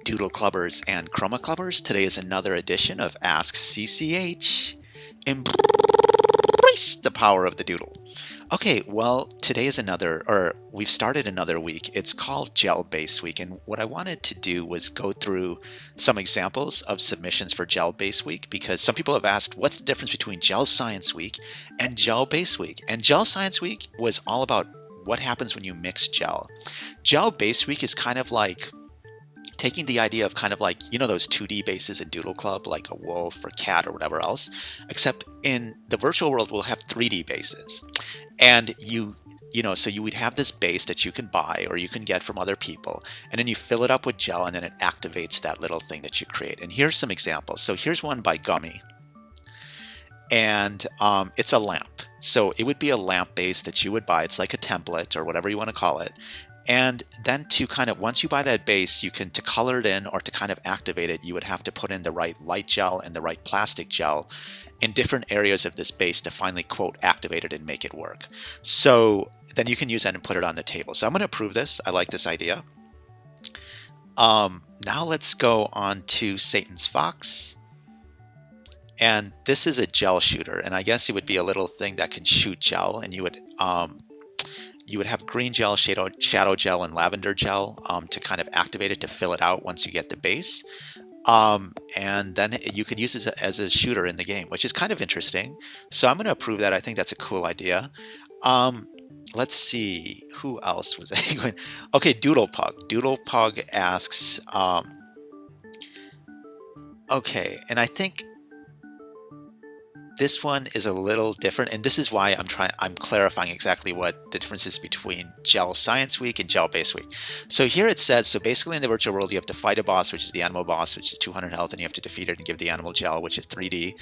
Doodle Clubbers and Chroma Clubbers. Today is another edition of Ask CCH. Embrace the power of the doodle. Okay, well, today is we've started another week. It's called Gel Base Week, and what I wanted to do was go through some examples of submissions for Gel Base Week because some people have asked what's the difference between Gel Science Week and Gel Base Week. And Gel Science Week was all about what happens when you mix gel. Gel Base Week is kind of like taking the idea of kind of like, those 2D bases in Doodle Club, like a wolf or cat or whatever else, except in the virtual world, we'll have 3D bases. And so you would have this base that you can buy or you can get from other people, and then you fill it up with gel, and then it activates that little thing that you create. And here's some examples. So here's one by Gummy, and it's a lamp. So it would be a lamp base that you would buy. It's like a template or whatever you want to call it. And then to kind of, once you buy that base, you can, to color it in or to kind of activate it, you would have to put in the right light gel and the right plastic gel in different areas of this base to finally, quote, activate it and make it work. So then you can use that and put it on the table. So I'm going to approve this. I like this idea. Now let's go on to Satan's Fox. And this is a gel shooter. And I guess it would be a little thing that can shoot gel, and you would have green gel, shadow gel, and lavender gel to kind of activate it to fill it out once you get the base. And then you could use it as a shooter in the game, which is kind of interesting. So I'm going to approve that. I think that's a cool idea. Let's see, who else was going? Okay, Doodle Pug. Doodle Pug asks, okay, and I think this one is a little different, and this is why I'm clarifying exactly what the difference is between Gel Science Week and Gel Base Week. So here it says, so basically in the virtual world, you have to fight a boss, which is the animal boss, which is 200 health, and you have to defeat it and give the animal gel, which is 3D.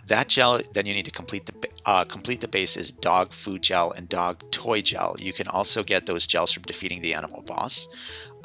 That gel, then you need to complete the base is dog food gel and dog toy gel. You can also get those gels from defeating the animal boss.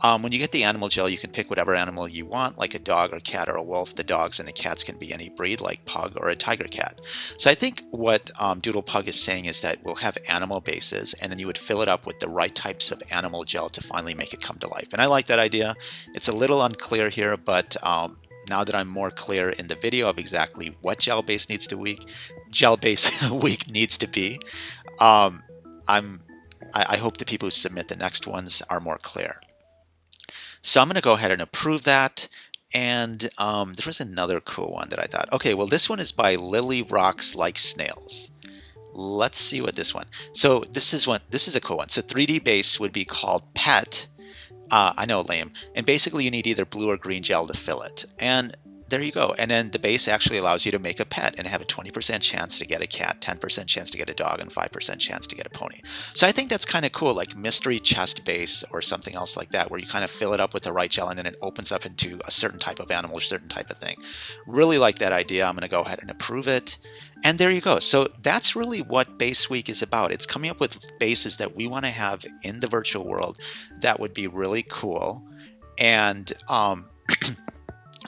When you get the animal gel, you can pick whatever animal you want, like a dog or cat or a wolf. The dogs and the cats can be any breed, like pug or a tiger cat. So I think what Doodle Pug is saying is that we'll have animal bases, and then you would fill it up with the right types of animal gel to finally make it come to life. And I like that idea. It's a little unclear here, but now that I'm more clear in the video of exactly what Gel Base Week needs to be, I hope the people who submit the next ones are more clear. So I'm going to go ahead and approve that. And there was another cool one that I thought, okay, well, this one is by Lily Rocks Like Snails. Let's see what this one. So this is a cool one. So 3D base would be called Pet. I know, lame. And basically you need either blue or green gel to fill it. And there you go. And then the base actually allows you to make a pet and have a 20% chance to get a cat, 10% chance to get a dog, and 5% chance to get a pony. So I think that's kind of cool, like mystery chest base or something else like that, where you kind of fill it up with the right gel and then it opens up into a certain type of animal or certain type of thing. Really like that idea. I'm going to go ahead and approve it. And there you go. So that's really what Base Week is about. It's coming up with bases that we want to have in the virtual world that would be really cool. And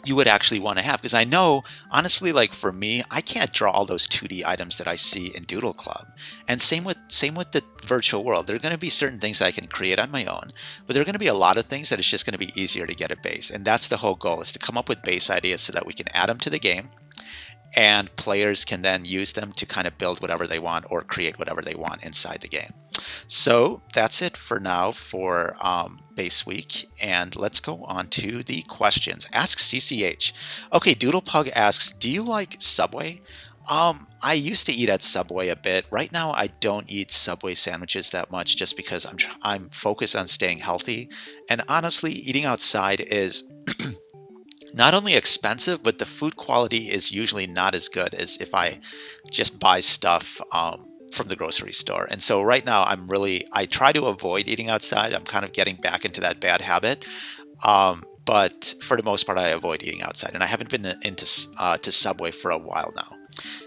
you would actually want to have, because I know, honestly, like for me, I can't draw all those 2D items that I see in Doodle Club. And same with the virtual world. There are going to be certain things I can create on my own, but there are going to be a lot of things that it's just going to be easier to get a base. And that's the whole goal, is to come up with base ideas so that we can add them to the game, and players can then use them to kind of build whatever they want or create whatever they want inside the game. So that's it for now for Base Week, and let's go on to the questions. Ask CCH. Okay, Doodle Pug asks, do you like Subway? I used to eat at Subway a bit. Right now, I don't eat Subway sandwiches that much, just because I'm focused on staying healthy. And honestly, eating outside is not only expensive, but the food quality is usually not as good as if I just buy stuff from the grocery store. And so right now I try to avoid eating outside. I'm kind of getting back into that bad habit. But for the most part, I avoid eating outside, and I haven't been into to Subway for a while now.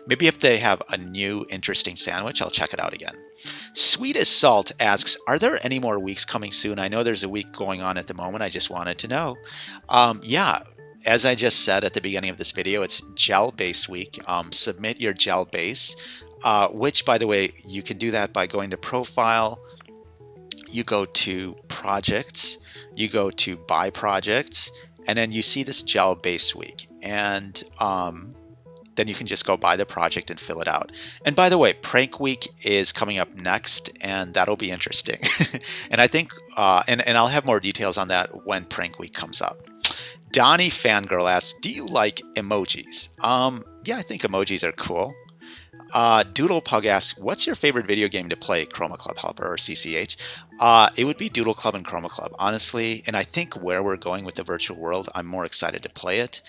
Maybe if they have a new interesting sandwich, I'll check it out again. Sweet as Salt asks, are there any more weeks coming soon? I know there's a week going on at the moment. I just wanted to know. Yeah. As I just said at the beginning of this video, it's Gel Base Week. Submit your gel base, which, by the way, you can do that by going to Profile. You go to Projects. you go to buy projects, and then you see this gel base week, and then you can just go buy the project and fill it out. And by the way, prank week is coming up next, and that'll be interesting. And I think, and I'll have more details on that when prank week comes up. Donnie Fangirl asks, do you like emojis? Yeah, I think emojis are cool. Doodle Pug asks, what's your favorite video game to play, Chroma Club Helper or CCH? It would be Doodle Club and Chroma Club, honestly. And I think where we're going with the virtual world, I'm more excited to play it.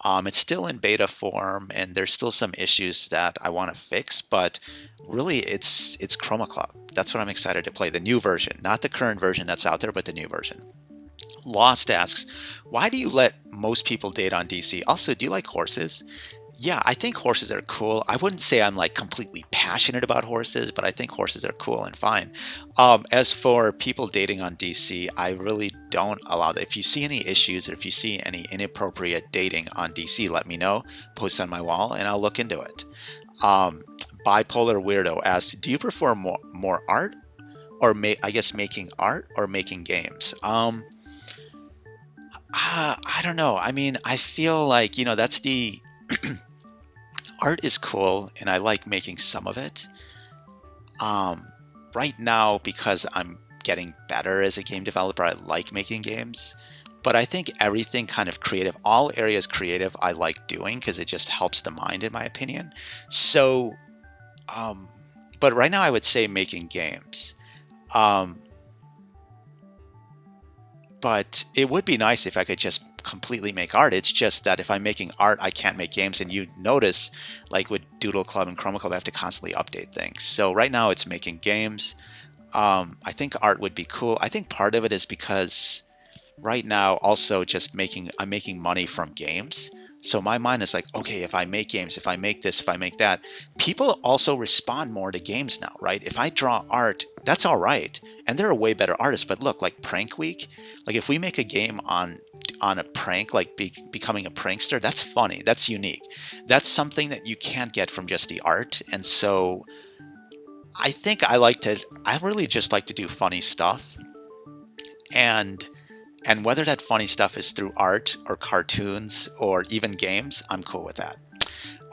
It's still in beta form, and there's still some issues that I want to fix, but really it's Chroma Club. That's what I'm excited to play, the new version, not the current version that's out there, but the new version. Lost asks, why do you let most people date on DC? Also, do you like horses? Yeah, I think horses are cool. I wouldn't say I'm like completely passionate about horses, but I think horses are cool and fine. As for people dating on DC, I really don't allow that. If you see any issues or if you see any inappropriate dating on DC, let me know. Post on my wall and I'll look into it. Bipolar Weirdo asks, do you prefer more art or I guess making art or making games? I don't know. I mean, I feel like, that's the art is cool and I like making some of it. Right now, because I'm getting better as a game developer, I like making games. But I think everything kind of creative, all areas creative, I like doing because it just helps the mind, in my opinion. So, but right now I would say making games. But it would be nice if I could just completely make art. It's just that if I'm making art, I can't make games. And you notice, like with Doodle Club and Chroma Club, I have to constantly update things. So right now it's making games. I think art would be cool. I think part of it is because right now also just I'm making money from games. So my mind is like, okay, if I make games, if I make this, if I make that, people also respond more to games now, right? If I draw art, that's all right. And there are way better artists, but look, like Prank Week, like if we make a game on a prank, like becoming a prankster, that's funny, that's unique. That's something that you can't get from just the art. And so I think I really just like to do funny stuff. And whether that funny stuff is through art or cartoons or even games, I'm cool with that.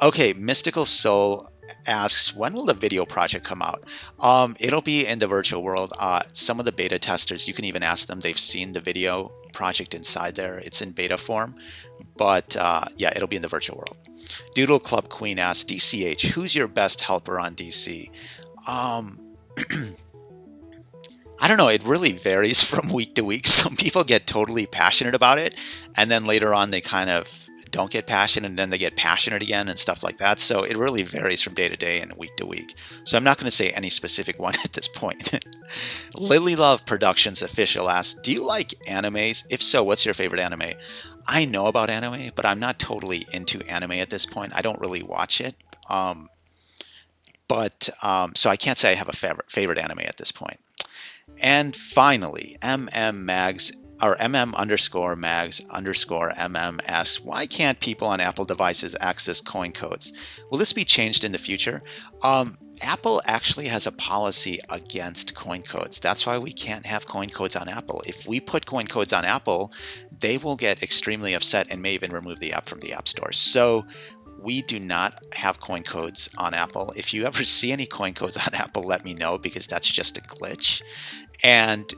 Okay, Mystical Soul asks, when will the video project come out? It'll be in the virtual world. Some of the beta testers, you can even ask them, they've seen the video project inside there. It's in beta form. But yeah, it'll be in the virtual world. Doodle Club Queen asks, DCH, who's your best helper on DC? I don't know. It really varies from week to week. Some people get totally passionate about it, and then later on they kind of don't get passionate, and then they get passionate again and stuff like that. So it really varies from day to day and week to week. So I'm not going to say any specific one at this point. Lily Love Productions Official asks, do you like animes? If so, what's your favorite anime? I know about anime, but I'm not totally into anime at this point. I don't really watch it. So I can't say I have a favorite anime at this point. And finally, MM_mags asks, why can't people on Apple devices access coin codes? Will this be changed in the future? Apple actually has a policy against coin codes. That's why we can't have coin codes on Apple. If we put coin codes on Apple, they will get extremely upset and may even remove the app from the App Store. So we do not have coin codes on Apple. If you ever see any coin codes on Apple, let me know, because that's just a glitch. And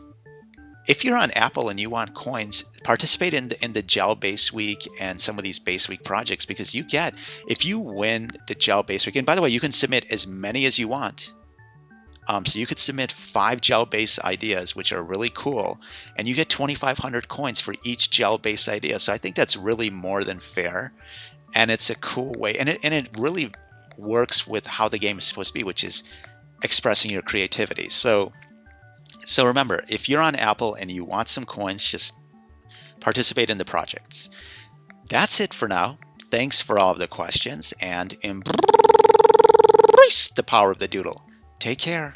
if you're on Apple and you want coins, participate in the Gel Base Week and some of these Base Week projects, because if you win the Gel Base Week, and by the way, you can submit as many as you want. So you could submit 5 gel base ideas, which are really cool, and you get 2,500 coins for each gel base idea. So I think that's really more than fair. And it's a cool way, and it really works with how the game is supposed to be, which is expressing your creativity. So remember, if you're on Apple and you want some coins, just participate in the projects. That's it for now. Thanks for all of the questions, and embrace the power of the doodle. Take care.